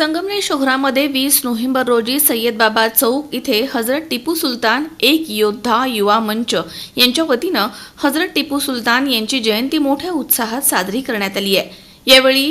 संगमनेर शहरामध्ये 20 नोव्हेंबर रोजी सय्यद बाबा चौक इथे हजरत टिपू सुलतान एक योद्धा युवा मंच यांच्या वतीनं हजरत टिपू सुलतान यांची जयंती मोठ्या उत्साहात साजरी करण्यात आली आहे। यावेळी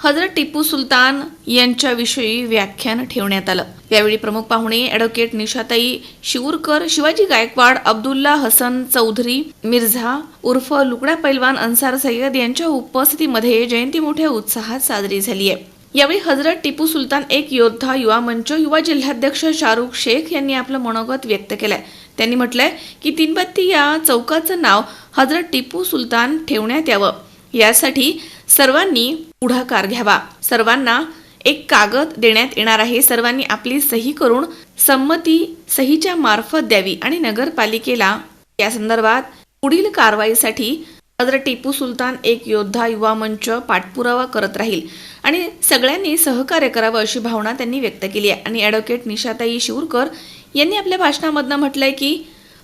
हजरत टिपू सुलतान यांच्याविषयी व्याख्यान ठेवण्यात आलं। यावेळी प्रमुख पाहुणे ॲडव्होकेट निशाताई शिवूरकर, शिवाजी गायकवाड, अब्दुल्ला हसन चौधरी, मिर्झा उर्फ लुकड़ा पैलवान अन्सार सय्यद यांच्या उपस्थितीमध्ये जयंती मोठ्या उत्साहात साजरी झाली आहे। यावेळी हजरत टिपू सुलतान एक योद्धा युवा मंच युवा जिल्हाध्यक्ष शाहरुख शेख यांनी आपलं मनोगत व्यक्त केलंय। त्यांनी म्हटलंय की तीनबत्ती या चौकाचं नाव हजरत टिपू सुलतान ठेवण्यात यावं, यासाठी सर्वांनी पुढाकार घ्यावा। सर्वांना एक कागद देण्यात येणार आहे, सर्वांनी आपली सही करून संमती सहीच्या मार्फत द्यावी आणि नगरपालिकेला या संदर्भात पुढील कारवाईसाठी हजरत टिपू सुलतान एक योद्धा युवा मंच पाठपुरावा करत राहील आणि सगळ्यांनी सहकार्य करावं अशी भावना त्यांनी व्यक्त केली आहे। आणि ॲडव्होकेट निशाताई शिवूरकर यांनी आपल्या भाषणामधनं म्हटलंय की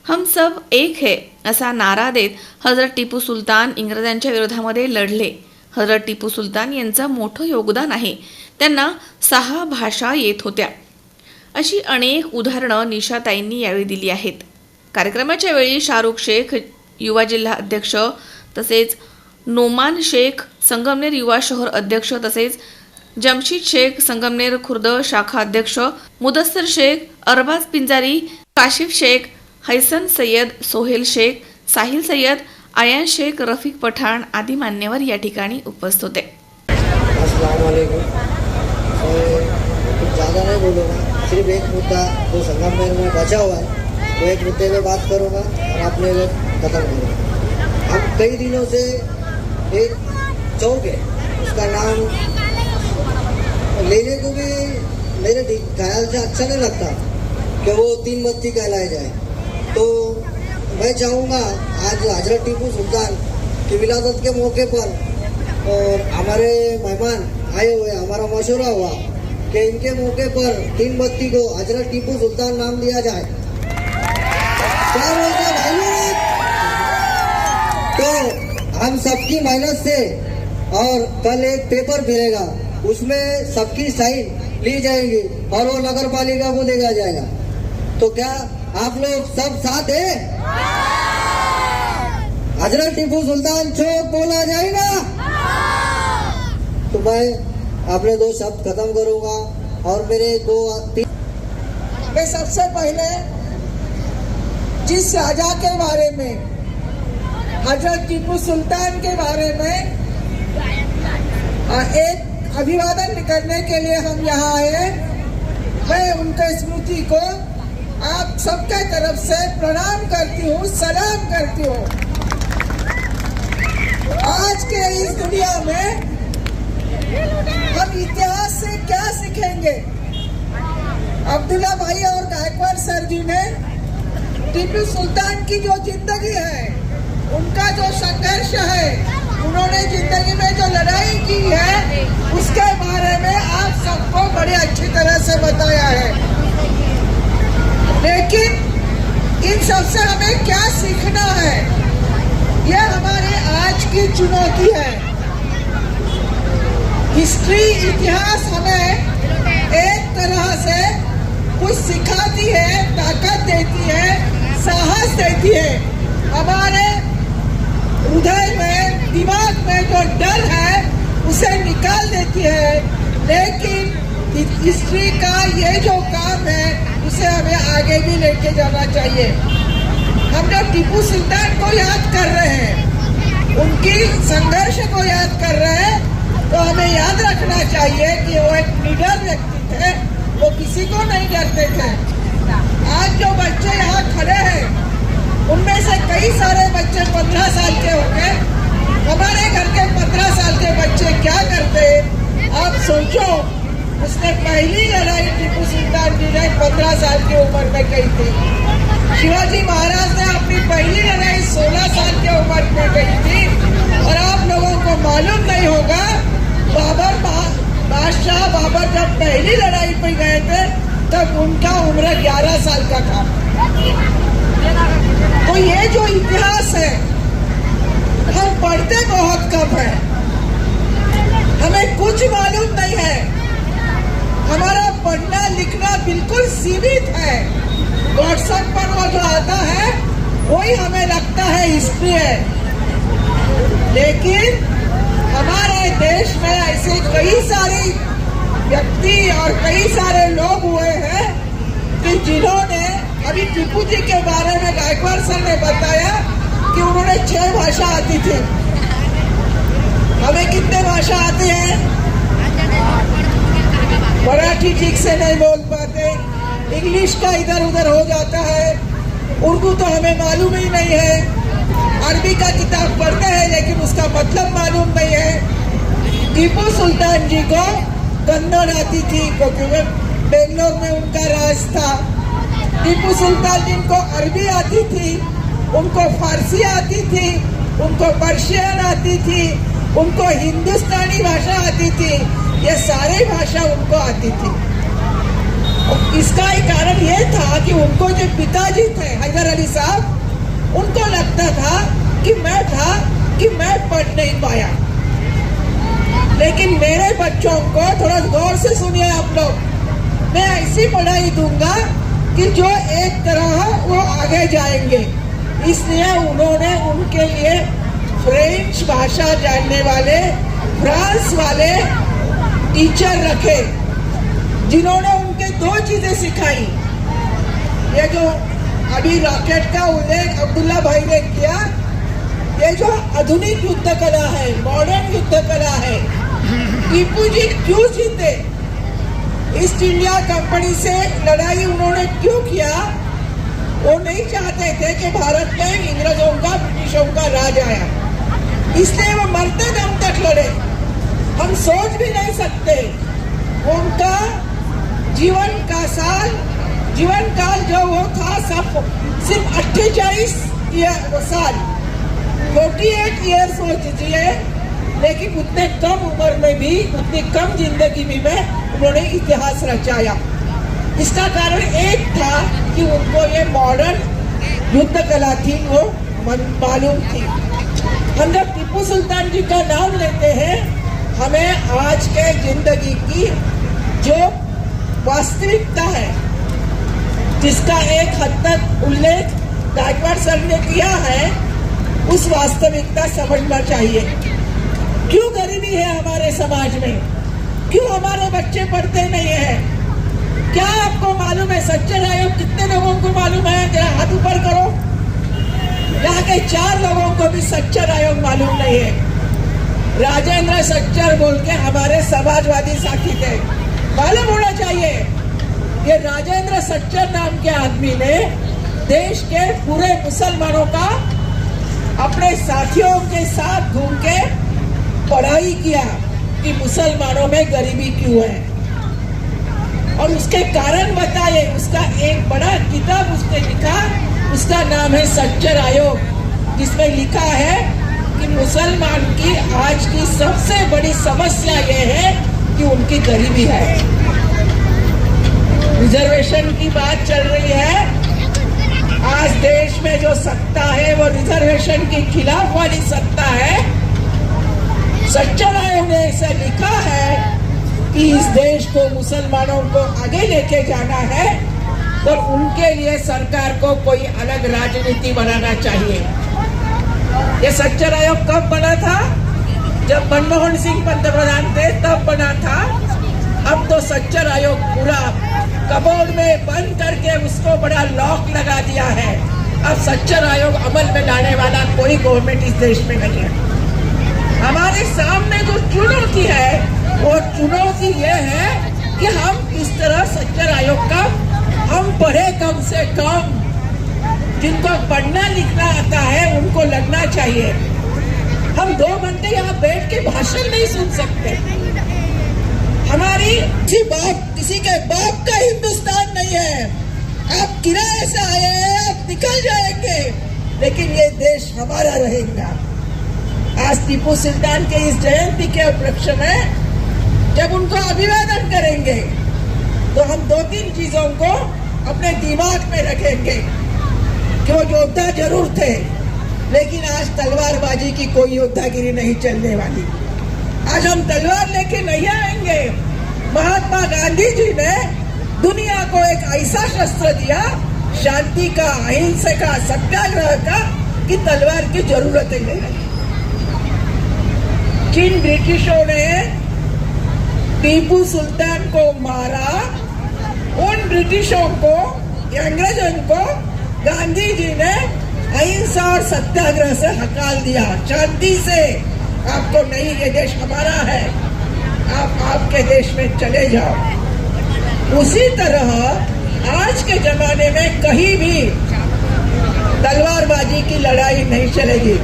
हम सब एक है असा नारा देत हजरत टिपू सुलतान इंग्रजांच्या विरोधामध्ये लढले। हजरत टिपू सुलतान यांचं मोठं योगदान आहे, त्यांना 6 भाषा येत होत्या, अशी अनेक उदाहरणं निशाताईंनी यावेळी दिली आहेत। कार्यक्रमाच्या वेळी शाहरुख शेख युवा जिल्हा अध्यक्ष तसेच नोमान शेख संगमनेर युवा शहर अध्यक्ष तसेच जमशीद शेख संगमनेर खुर्द शाखा अध्यक्ष, मुदस्सर शेख, अरबाज पिंजारी, काशिफ शेख, हैसन सय्यद, सोहेल शेख, साहिल सय्यद, आयान शेख, रफीक पठाण आदी मान्यवर या ठिकाणी उपस्थित होते। अस्सलाम वालेकुम। कुछ ज़्यादा नहीं बोलूँगा, सिर्फ एक मुद्दा जो संगमनेर में बचा हुआ है वो एक मुद्दे पे बात करूँगा और आपने खत्म करूँगा। हम कई दिनों से एक चौक है, उसका नाम लेने को भी मेरे ख्याल से अच्छा नहीं लगता कि वो तीनबत्ती कहलाया जाए। तो मैं चाहूँगा आज हजरत टिपू सुल्तान की विलादत के मौके पर और हमारे मेहमान आए हुए, हमारा मशवरा हुआ कि इनके मौके पर तीनबत्ती को हजरत टिपू सुल्तान नाम दिया जाए। क्या बोलते हैं भाइयों? तो हम सबकी मेहनत से और कल एक पेपर फिरेगा, उसमें सबकी साइन ली जाएगी और वो नगर पालिका को दिया जाएगा। तो क्या आप लोग सब साथ हैं? हजरत टिपू सुल्तान चौक बोला जाएगा। तो मैं अपने 2 शब्द खत्म करूंगा और मेरे 2-3 मैं सबसे पहले जिस राजा के बारे में हजरत टिपू सुल्तान के बारे में एक अभिवादन करने के लिए हम यहाँ आए, मैं उनके स्मृति को आप सबके तरफ से प्रणाम करती हूँ, सलाम करती हूँ। आज के इस दुनिया में हम इतिहास से क्या सीखेंगे? अब्दुल्ला भाई और गायकवाड़ सर जी ने टिपू सुल्तान की जो जिंदगी है, उनका जो संघर्ष है, उन्होंने जिंदगी में जो लड़ाई की है, उसके बारे में आप सबको बड़ी अच्छी तरह से बताया है। लेकिन इन सबसे हमें क्या सीखना है, ये हमारे आज की चुनौती है। हिस्ट्री, इतिहास हमें एक तरह से कुछ सिखाती है, ताकत देती है, साहस देती है। हमारे हृदय में, दिमाग में जो डर है उसे निकाल देती है। लेकिन हिस्ट्री का ये जो काम है उसे हमें आगे भी लेके जाना चाहिए। हम जब टिपू सुल्तान को याद कर रहे हैं, उनकी संघर्ष को याद कर रहे हैं, तो हमें याद रखना चाहिए कि वो एक निडर व्यक्ति थे, वो किसी को नहीं डरते थे। आज जो बच्चे यहाँ खड़े हैं, उनमें से कई सारे बच्चे 15 साल के होंगे। हमारे घर के 15 साल के बच्चे क्या करते, आप सोचो। उसने पहली लड़ाई टिपू सुल्तान जी ने 15 साल की उम्र में की थी। शिवाजी महाराज ने अपनी पहली लड़ाई 16 साल की उम्र में की थी। और आप लोगों को मालूम नहीं होगा, बादशाह बाबर जब पहली लड़ाई पे गए थे तब उनका उम्र 11 साल का था। तो ये जो इतिहास है, हम पढ़ते बहुत कम है, हमें कुछ मालूम नहीं है। हमारा पढ़ना लिखना बिल्कुल सीमित है। व्हाट्सएप पर वो जो आता है वही हमें लगता है हिस्ट्री है। लेकिन हमारे देश में ऐसे कई सारे व्यक्ति और कई सारे लोग हुए हैं कि जिन्होंने, अभी टीपू जी के बारे में गायकवाड़ सर ने बताया कि उन्होंने 6 भाषा आती थी। हमें कितने भाषा आते हैं? मराठी ठीक से नहीं बोल पाते, इंग्लिश का इधर उधर हो जाता है, उर्दू तो हमें मालूम ही नहीं है, अरबी का किताब पढ़ते हैं लेकिन उसका मतलब मालूम नहीं है। टीपू सुल्तान जी को कन्नड़ आती थी क्योंकि बेंगलोर में उनका राज था। टीपू सुल्तान जी को अरबी आती थी, उनको फारसी आती थी, उनको पर्शियन आती थी, उनको हिंदुस्तानी भाषा आती थी, ये सारी भाषा उनको आती थी। और इसका एक कारण ये था कि उनको जो पिताजी थे हैदर अली साहब, उनको लगता था कि मैं पढ़ नहीं पाया। लेकिन मेरे बच्चों को थोड़ा गौर से सुनिए आप लोग, मैं ऐसी पढ़ाई दूंगा कि जो एक तरह वो आगे जाएंगे। इसलिए उन्होंने उनके लिए फ्रेंच भाषा जानने वाले, फ्रांस वाले टीचर रखे, जिन्होंने उनके 2 चीजें सिखाई। ये जो अभी रॉकेट का उल्लेख अब्दुल्ला भाई ने किया, ये जो आधुनिक युद्ध कला है, मॉडर्न युद्ध कला है, टीपू जी क्यों जीते, ईस्ट इंडिया कंपनी से लड़ाई उन्होंने क्यों किया? वो नहीं चाहते थे कि भारत में अंग्रेजों का, ब्रिटिशों का राज आया, इसलिए वो मरते दम तक लड़े। हम सोच भी नहीं सकते उनका जीवन काल जो वो था सिर्फ 48 साल, 48 ईयर्स वो जिए, लेकिन उतने कम उम्र में भी, उतनी कम जिंदगी में उन्होंने इतिहास रचाया। इसका कारण एक था कि उनको ये मॉडर्न युद्ध कला थी, वो मालूम थी। हम जब टीपू सुल्तान जी का नाम लेते हैं, हमें आज के जिंदगी की जो वास्तविकता है, जिसका एक हद तक उल्लेख गायकवाड़ सर ने किया है, उस वास्तविकता समझना चाहिए। क्यों गरीबी है हमारे समाज में? क्यों हमारे बच्चे पढ़ते नहीं हैं? क्या आपको मालूम है सच्चर आयोग कितने लोगों को मालूम है? जरा हाथ ऊपर करो। यहाँ के 4 लोगों को भी सच्चर आयोग मालूम नहीं है। राजेंद्र सच्चर बोल के हमारे समाजवादी साथी थे, मालूम होना चाहिए। ये राजेंद्र सच्चर नाम के आदमी ने देश के पूरे मुसलमानों का अपने साथियों के साथ घूम के पढ़ाई किया कि मुसलमानों में गरीबी क्यों है, और उसके कारण बताए। उसका एक बड़ा किताब उसने लिखा, उसका नाम है सच्चर आयोग, जिसमें लिखा है कि मुसलमान की आज की सबसे बड़ी समस्या ये है कि उनकी गरीबी है। रिजर्वेशन की बात चल रही है। आज देश में जो सत्ता है वो रिजर्वेशन के खिलाफ वाली सत्ता है। सच्चर आयोग ने ऐसा लिखा है कि इस देश को, मुसलमानों को आगे लेके जाना है, तो उनके लिए सरकार को कोई अलग राजनीति बनाना चाहिए। ये सच्चर आयोग कब बना था? जब मनमोहन सिंह पंतप्रधान थे तब बना था। अब तो सच्चर आयोग पूरा कबोर्ड में बंद करके उसको बड़ा लॉक लगा दिया है। अब सच्चर आयोग अमल में लाने वाला कोई गवर्नमेंट इस देश में नहीं है। हमारे सामने जो चुनौती है, वो चुनौती ये है कि हम किस तरह सच्चर आयोग का, हम पढ़े कम से कम, जिनको पढ़ना लिखना आता है उनको लगना चाहिए। हम 2 घंटे यहाँ बैठ के भाषण नहीं सुन सकते। हमारी किसी के बाप का हिंदुस्तान नहीं है। आप किराए से आए हैं, आप निकल जाएंगे, लेकिन ये देश हमारा रहेगा। आज टीपू सुल्तान के इस जयंती के उपलक्ष्य में जब उनको अभिवादन करेंगे, तो हम 2-3 चीजों को अपने दिमाग में रखेंगे कि वो योद्धा जरूर थे, लेकिन आज तलवारबाजी की कोई योद्धागिरी नहीं चलने वाली। आज हम तलवार लेके नहीं आएंगे, महात्मा गांधी जी ने दुनिया को एक ऐसा शस्त्र दिया, शांति का, अहिंसा का, सत्याग्रह का, कि तलवार की जरूरत ही नहीं। जिन ब्रिटिशों ने टीपू सुल्तान को मारा, उन ब्रिटिशों को, अंग्रेजों को गांधी जी ने अहिंसा और सत्याग्रह से हकाल दिया, शांति से। आपको नहीं, ये देश हमारा है, आप आपके देश में चले जाओ। उसी तरह आज के जमाने में कहीं भी तलवारबाजी की लड़ाई नहीं चलेगी।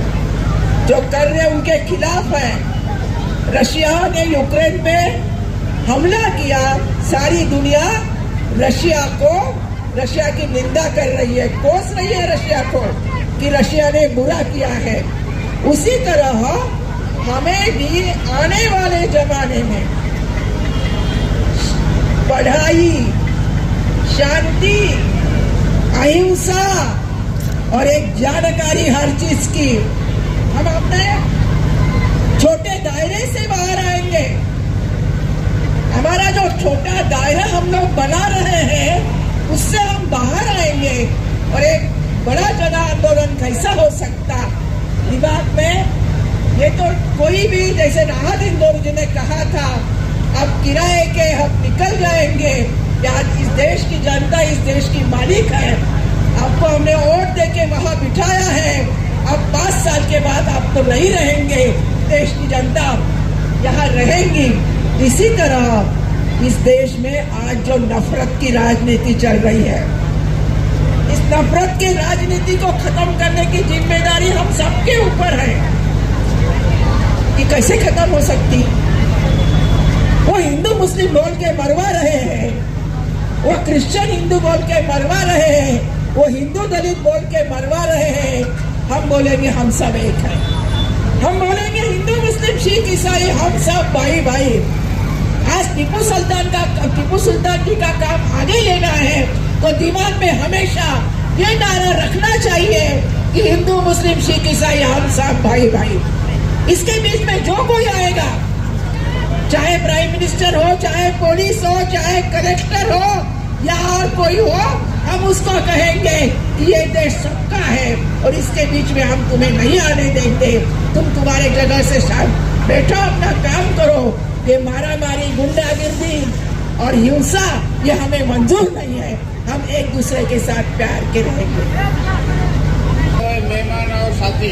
जो कर रहे उनके खिलाफ है। रशिया ने यूक्रेन पे हमला किया, सारी दुनिया रशिया की निंदा कर रही है, कोस रही है रशिया को कि रशिया ने बुरा किया है। उसी तरह हमें भी आने वाले जमाने में पढ़ाई, शांति, अहिंसा और एक जानकारी हर चीज की, हम अपने छोटे दायरे से बाहर आएंगे। हमारा जो छोटा दायरा हम लोग बना रहे हैं, उससे हम बाहर आएंगे और एक बड़ा जन आंदोलन कैसा हो सकता दिमाग में। ये तो कोई भी, जैसे राहत इंदौर जी ने कहा था, अब किराए के हम निकल जाएंगे, या इस देश की जनता इस देश की मालिक है, आपको हमने वोट दे के वहां बिठाया है, अब 5 साल के बाद आप तो नहीं रहेंगे, देश की जनता यहाँ रहेंगी। इसी तरह इस देश में आज जो नफरत की राजनीति चल रही है, इस नफरत की राजनीति को खत्म करने की जिम्मेदारी हम सबके ऊपर है। ये कैसे खत्म हो सकती? वो हिंदू मुस्लिम बोल के मरवा रहे हैं, वो क्रिश्चियन हिंदू बोल के मरवा रहे हैं, वो हिंदू दलित बोल के मरवा रहे हैं। हम बोलेंगे हम सब एक हैं, हम बोलेंगे हिंदू मुस्लिम सिख ईसाई हम सब भाई भाई। आज टीपू सुल्तान जी का काम आगे लेना है तो दिमाग में हमेशा ये नारा रखना चाहिए कि हिंदू मुस्लिम सिख ईसाई हम सब भाई भाई। इसके बीच में जो कोई आएगा, चाहे प्राइम मिनिस्टर हो, चाहे पुलिस हो, चाहे कलेक्टर हो या और कोई हो, हम उसको कहेंगे कि ये देश सबका है और इसके बीच में हम तुम्हें नहीं आने देंगे। तुम तुम्हारे जगह से शांत बैठो, अपना काम करो। ये मारामारी, गुंडागिर्दी और हिंसा ये हमें मंजूर नहीं है। हम एक दूसरे के साथ प्यार के रहेंगे। मेहमान और साथी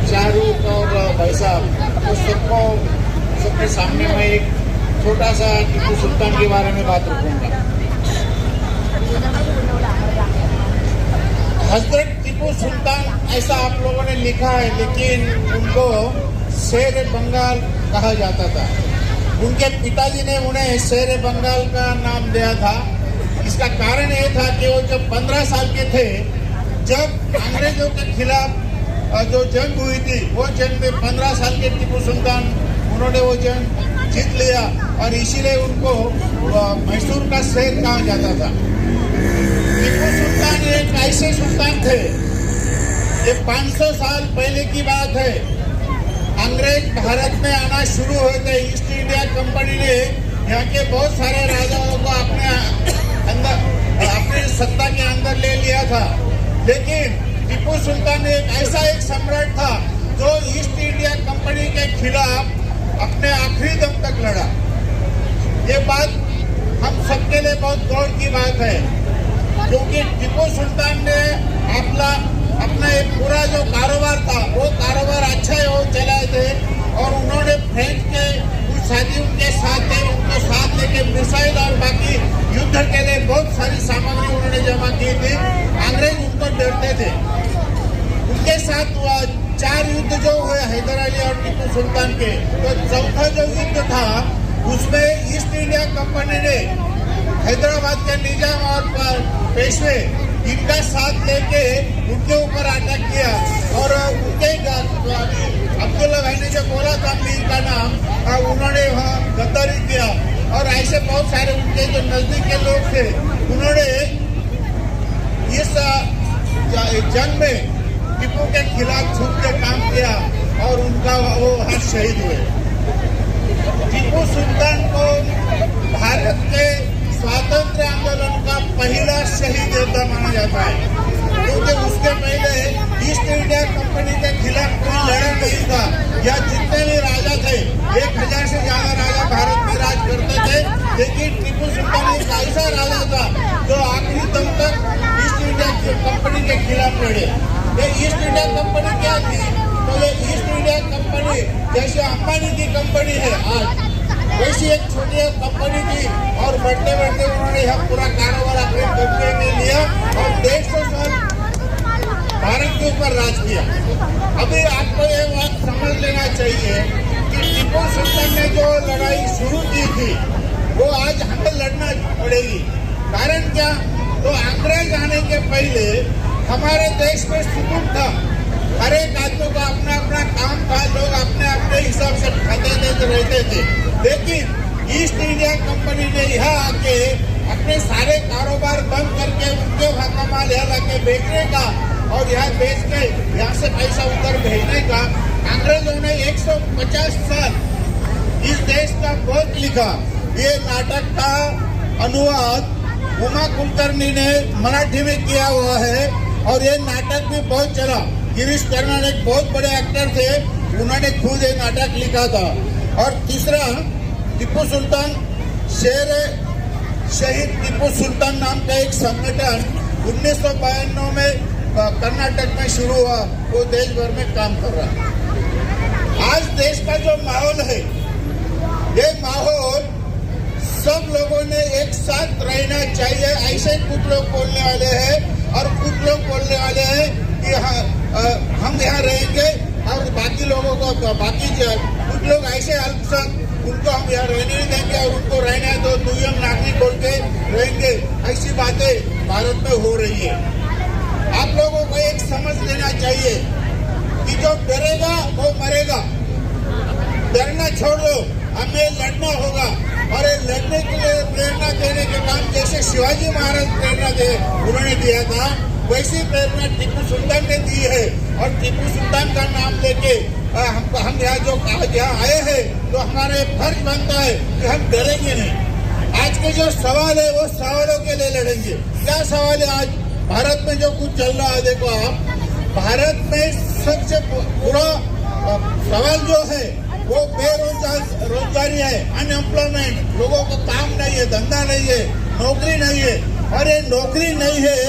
शाहरुख और भाई साहब, उस सबके सामने मैं एक छोटा सा टीपू सुल्तान के बारे में बात रखूंगा। हजरत टीपू सुल्तान ऐसा आप लोगों ने लिखा है, लेकिन उनको शेर बंगाल कहा जाता था। उनके पिताजी ने उन्हें शेर बंगाल का नाम दिया था। इसका कारण ये था कि वो जब 15 साल के थे, जब अंग्रेजों के खिलाफ जो जंग हुई थी, वो जंग में 15 साल के टीपू सुल्तान उन्होंने वो जंग जीत लिया और इसीलिए उनको मैसूर का शेर कहा जाता था। टीपू सुल्तान एक ऐसे सुल्तान थे, ये 500 साल पहले की बात है। अंग्रेज भारत में आना शुरू हुए थे। ईस्ट इंडिया कंपनी ने यहाँ के बहुत सारे राजाओं को अपने सत्ता के अंदर ले लिया था, लेकिन टीपू सुल्तान एक सम्राट था जो ईस्ट इंडिया कंपनी के खिलाफ अपने आखिरी दम तक लड़ा। ये बात हम सबके लिए बहुत गौर की बात है, क्योंकि टीपू सुल्तान ने अपना एक पूरा जो कारोबार था, वो कारोबार अच्छा है वो चलाए थे। और उन्होंने फ्रेंच के कुछ साथी उनके साथ थे, उनको साथ लेके मिसाइल और बाकी युद्ध के लिए बहुत सारी सामग्री उन्होंने जमा की थी। अंग्रेज उनको डरते थे। उनके साथ 4 युद्ध जो हुए हैदर अली और टीपू सुल्तान के, तो चौथा जो युद्ध था उसमें ईस्ट इंडिया कंपनी ने हैदराबाद के निजाम और पेशवे इनका साथ लेके उनके ऊपर अटैक किया और उनके अब्दुल्ला भाई ने जो बोला था मीर का नाम, उन्होंने वहाँ गद्दारी किया। और ऐसे बहुत सारे उनके जो नजदीक के लोग थे, उन्होंने इस जंग में टीपू के खिलाफ छुप के काम किया और उनका वो वहाँ शहीद हुए। टीपू सुल्तान को भारत के स्वातंत्र आंदोलन का पहला शहीद योद्धा माना जाता है, क्योंकि उसके पहले ईस्ट इंडिया कंपनी के खिलाफ कोई लड़ा नहीं था। या जितने भी राजा थे, 1000 से ज्यादा राजा भारत में राज करते थे, लेकिन टीपू सुल्तान एक ऐसा राजा था जो आखिरी दम तक ईस्ट इंडिया कंपनी के खिलाफ लड़े। ये ईस्ट इंडिया कंपनी क्या थी? तो ये ईस्ट इंडिया कंपनी जैसे अंबानी की कंपनी है आज, वैसी एक छोटी कंपनी थी और बढ़ते बढ़ते उन्होंने यह पूरा कारोबार अपने कब्जे में लिया और 150 साल भारत के ऊपर राज किया। अभी आपको ये बात समझ लेना चाहिए कि टीपू सुल्तान ने जो लड़ाई शुरू की थी वो आज हमें लड़ना पड़ेगी। कारण क्या? तो अंग्रेज आने के पहले हमारे देश में सुकून था, हर एक आदमी को अपना अपना काम था, लोग अपने अपने हिसाब से खाते थे रहते थे। लेकिन ईस्ट इंडिया कंपनी ने यहाँ आके अपने सारे कारोबार बंद करके उनके वहाँ का माल यहाँ लाके बेचने का और यहाँ बेच के यहाँ से पैसा उधर भेजने का, अंग्रेजों ने 150 साल इस देश का बहुत लिखा। ये नाटक का अनुवाद उमा कुलकर्णी ने मराठी में किया हुआ है और ये नाटक भी बहुत चला। गिरीश कर्नाड एक बहुत बड़े एक्टर थे, उन्होंने खुद ये नाटक लिखा था। और तीसरा, टीपू सुल्तान शेर शहीद टीपू सुल्तान नाम का एक संगठन 1992 में कर्नाटक में शुरू हुआ, वो देश भर में काम कर रहा है। आज देश का जो माहौल है, ये माहौल सब लोगों ने एक साथ रहना चाहिए। ऐसे कुछ लोग बोलने वाले हैं और कुछ लोग बोलने वाले हैं कि हम यहाँ रहेंगे और बाकी लोगों को कुछ लोग ऐसे अल्पसंख्यक उनको हम यहाँ रहने नहीं देंगे और उनको रहने दो, दुय्यम नागरिक बोल के रहेंगे। ऐसी बातें भारत में हो रही है। आप लोगों को एक समझ लेना चाहिए कि जो डरेगा वो मरेगा। डरना छोड़ दो, हमें लड़ना होगा और ये लड़ने के लिए प्रेरणा देने के काम जैसे शिवाजी महाराज प्रेरणा उन्होंने दिया था, वैसी प्रेरणा टीपू सुल्तान ने दी है। और टीपू सुल्तान का नाम लेके हम यहाँ आए हैं तो हमारे फर्ज बनता है कि हम डरेंगे नहीं। आज के जो सवाल है वो सवालों के लिए लड़ेंगे। क्या सवाल है आज भारत में जो कुछ चल रहा है? देखो आप, भारत में सबसे बुरा सवाल जो है वो बेरोजगारी है, अनएम्प्लॉयमेंट। लोगों को काम नहीं है, धंधा नहीं है, नौकरी नहीं है। और ये नौकरी नहीं है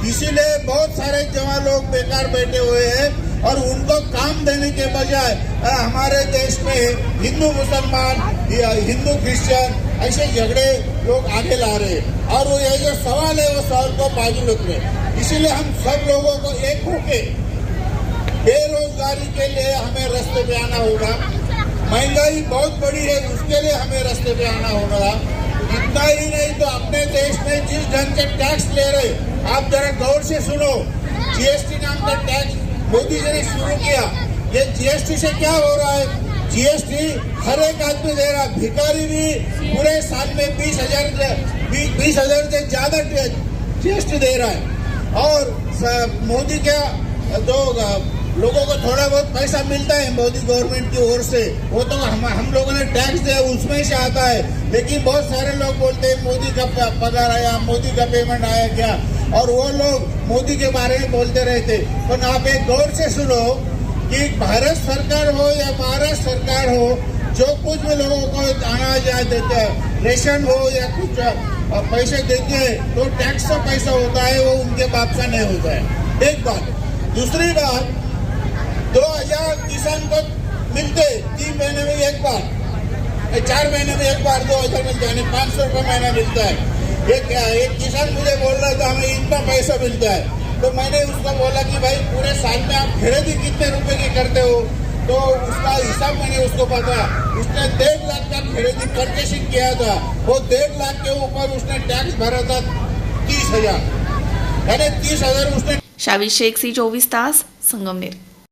इसीलिए बहुत सारे जवान लोग बेकार बैठे हुए हैं और उनको काम देने के बजाय हमारे देश में हिंदू मुसलमान या हिंदू क्रिश्चियन ऐसे झगड़े लोग आगे ला रहे हैं। और वो ये जो सवाल है वो सवाल को बाजू रख रहे। इसीलिए हम सब लोगों को एक होके बेरोजगारी के लिए हमें रास्ते पे आना होगा। महंगाई बहुत बड़ी है, उसके लिए हमें रास्ते पे आना होगा। इतना ही नहीं तो अपने देश में जिस ढंग से टैक्स ले रहे, आप जरा गौर से सुनो। जीएसटी नाम का टैक्स मोदी जी ने शुरू किया। ये जीएसटी से क्या हो रहा है? जीएसटी हर एक आदमी दे रहा, भिखारी भी पूरे साल में 20,000 से ज्यादा जीएसटी दे रहा है। और मोदी क्या तो लोगों को थोड़ा बहुत पैसा मिलता है मोदी गवर्नमेंट की ओर से, वो तो हम लोगों ने टैक्स दिया उसमें से आता है। लेकिन बहुत सारे लोग बोलते हैं मोदी का पगार आया, मोदी का पेमेंट आया क्या, और वो लोग मोदी के बारे में बोलते रहते। तो आप एक गौर से सुनो कि भारत सरकार हो या महाराष्ट्र सरकार हो, जो कुछ भी लोगों को अनाज या देते हैं, रेशन हो या कुछ पैसे देते हैं, तो टैक्स का पैसा होता है, वो उनके बाप का नहीं होता है। एक बात। दूसरी बात, 2000 किसान को मिलते 3 महीने में एक बार, 4 महीने में एक बार 2000 मिलता है, 500 रुपये महीना मिलता है। एक किसान मुझे बोल रहा था हमें इतना पैसा मिलता है, तो मैंने उसको बोला कि भाई पूरे साल में आप खरीदी कितने रुपए की करते हो? तो उसका हिसाब मैंने उसको पता। उसने 1.5 लाख का खरीदी परचेसिंग किया था, वो 1.5 लाख के ऊपर उसने टैक्स भरा था 30,000, यानी 30,000 उसने। शावी शेख, सी 24 तास, संगमनेर।